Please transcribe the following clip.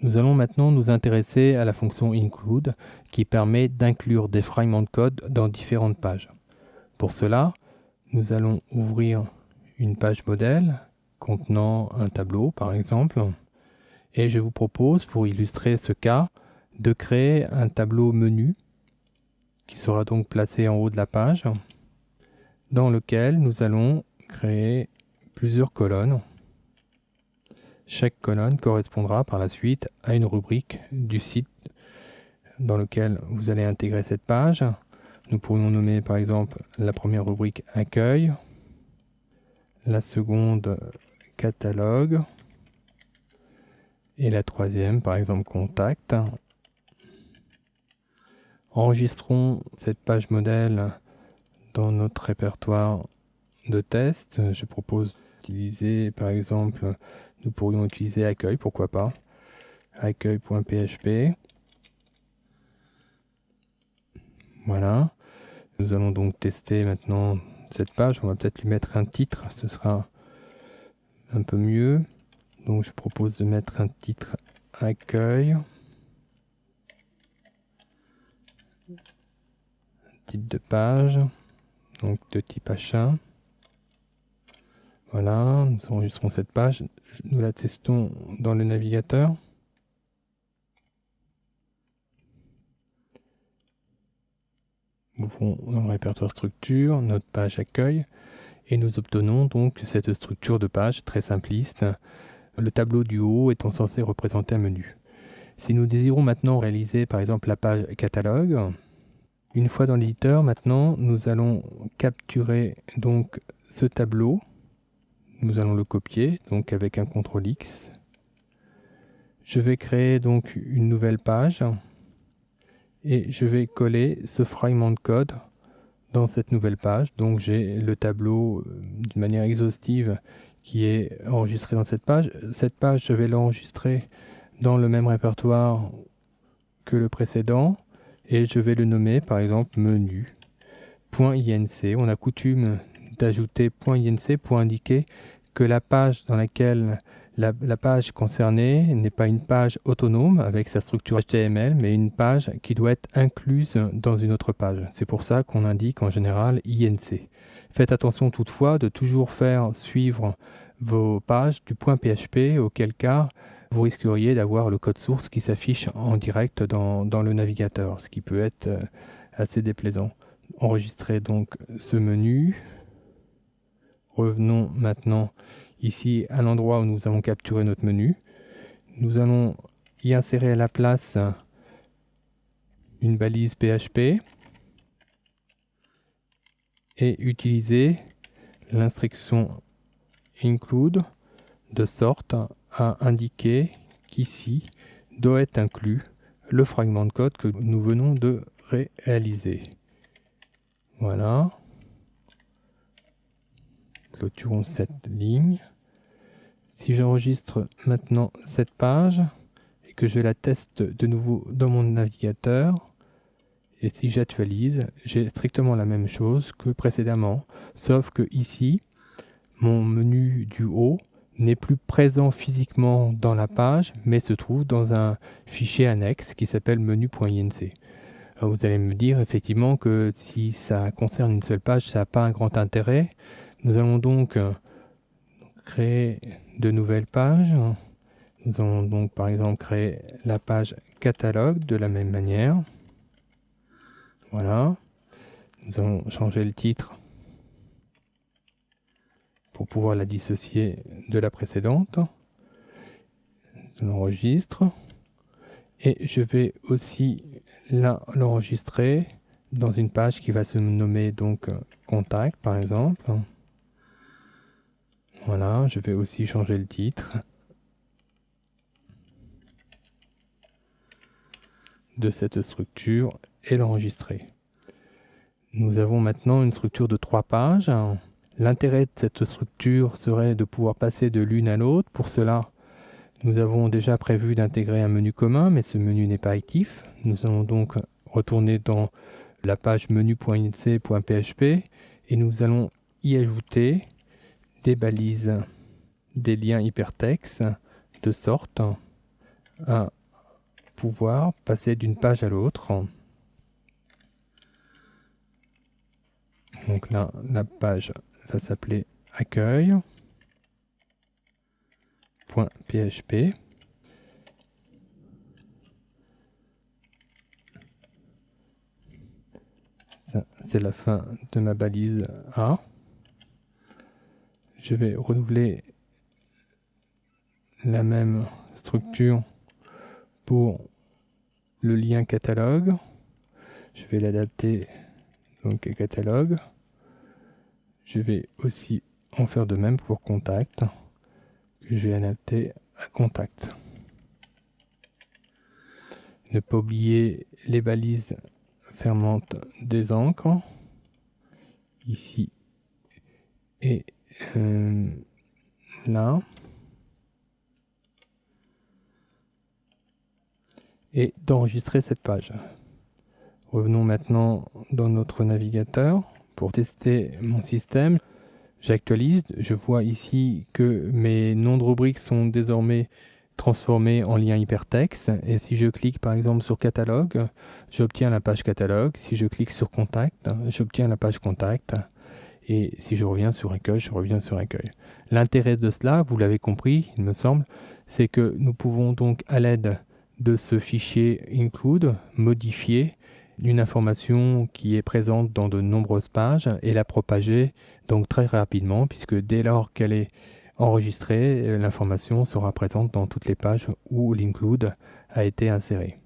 Nous allons maintenant nous intéresser à la fonction include qui permet d'inclure des fragments de code dans différentes pages. Pour cela, nous allons ouvrir une page modèle contenant un tableau par exemple, et je vous propose pour illustrer ce cas de créer un tableau menu qui sera donc placé en haut de la page dans lequel nous allons créer plusieurs colonnes. Chaque colonne correspondra par la suite à une rubrique du site dans lequel vous allez intégrer cette page. Nous pourrions nommer par exemple la première rubrique accueil, la seconde catalogue et la troisième par exemple contact. Enregistrons cette page modèle dans notre répertoire de test. Je propose d'utiliser par exemple, nous pourrions utiliser accueil, pourquoi pas, accueil.php. Voilà, nous allons donc tester maintenant cette page. On va peut-être lui mettre un titre, ce sera un peu mieux. Donc je propose de mettre un titre accueil, titre de page, donc de type H1. Voilà, nous enregistrons cette page, nous la testons dans le navigateur. Ouvrons dans le répertoire structure, notre page accueil, et nous obtenons donc cette structure de page très simpliste, le tableau du haut étant censé représenter un menu. Si nous désirons maintenant réaliser par exemple la page catalogue, une fois dans l'éditeur, maintenant nous allons capturer donc ce tableau, nous allons le copier donc avec un CTRL X. Je vais créer donc une nouvelle page et je vais coller ce fragment de code dans cette nouvelle page. Donc j'ai le tableau d'une manière exhaustive qui est enregistré dans cette page. Cette page, je vais l'enregistrer dans le même répertoire que le précédent et je vais le nommer par exemple menu.inc. On a coutume d'ajouter .inc pour indiquer que la page dans laquelle la page concernée n'est pas une page autonome avec sa structure HTML, mais une page qui doit être incluse dans une autre page. C'est pour ça qu'on indique en général INC. Faites attention toutefois de toujours faire suivre vos pages du .php, auquel cas vous risqueriez d'avoir le code source qui s'affiche en direct dans le navigateur, ce qui peut être assez déplaisant. Enregistrez donc ce menu. Revenons maintenant ici à l'endroit où nous avons capturé notre menu. Nous allons y insérer à la place une balise PHP et utiliser l'instruction include de sorte à indiquer qu'ici doit être inclus le fragment de code que nous venons de réaliser. Voilà. Clôturons cette ligne. Si j'enregistre maintenant cette page et que je la teste de nouveau dans mon navigateur, et si j'actualise, j'ai strictement la même chose que précédemment, sauf que ici, mon menu du haut n'est plus présent physiquement dans la page, mais se trouve dans un fichier annexe qui s'appelle menu.inc. Vous allez me dire effectivement que si ça concerne une seule page, ça n'a pas un grand intérêt. Nous allons donc créer de nouvelles pages. Nous allons donc par exemple créer la page catalogue de la même manière. Voilà. Nous allons changer le titre pour pouvoir la dissocier de la précédente. Je l'enregistre. Et je vais aussi l'enregistrer dans une page qui va se nommer donc contact par exemple. Voilà, je vais aussi changer le titre de cette structure et l'enregistrer. Nous avons maintenant une structure de 3 pages. L'intérêt de cette structure serait de pouvoir passer de l'une à l'autre. Pour cela, nous avons déjà prévu d'intégrer un menu commun, mais ce menu n'est pas actif. Nous allons donc retourner dans la page menu.inc.php et nous allons y ajouter des balises, des liens hypertextes, de sorte à pouvoir passer d'une page à l'autre. Donc là, la page va s'appeler accueil.php. Ça, c'est la fin de ma balise A. Je vais renouveler la même structure pour le lien catalogue. Je vais l'adapter donc à catalogue. Je vais aussi en faire de même pour contact, que je vais adapter à contact. Ne pas oublier les balises fermantes des encres, ici et là. Et d'enregistrer cette page. Revenons maintenant dans notre navigateur pour tester mon système. J'actualise, je vois ici que mes noms de rubriques sont désormais transformés en liens hypertexte. Et si je clique par exemple sur catalogue, j'obtiens la page catalogue. Si je clique sur contact, j'obtiens la page contact. Et si je reviens sur accueil, je reviens sur accueil. L'intérêt de cela, vous l'avez compris, il me semble, c'est que nous pouvons donc à l'aide de ce fichier include modifier une information qui est présente dans de nombreuses pages et la propager donc très rapidement, puisque dès lors qu'elle est enregistrée, l'information sera présente dans toutes les pages où l'include a été inséré.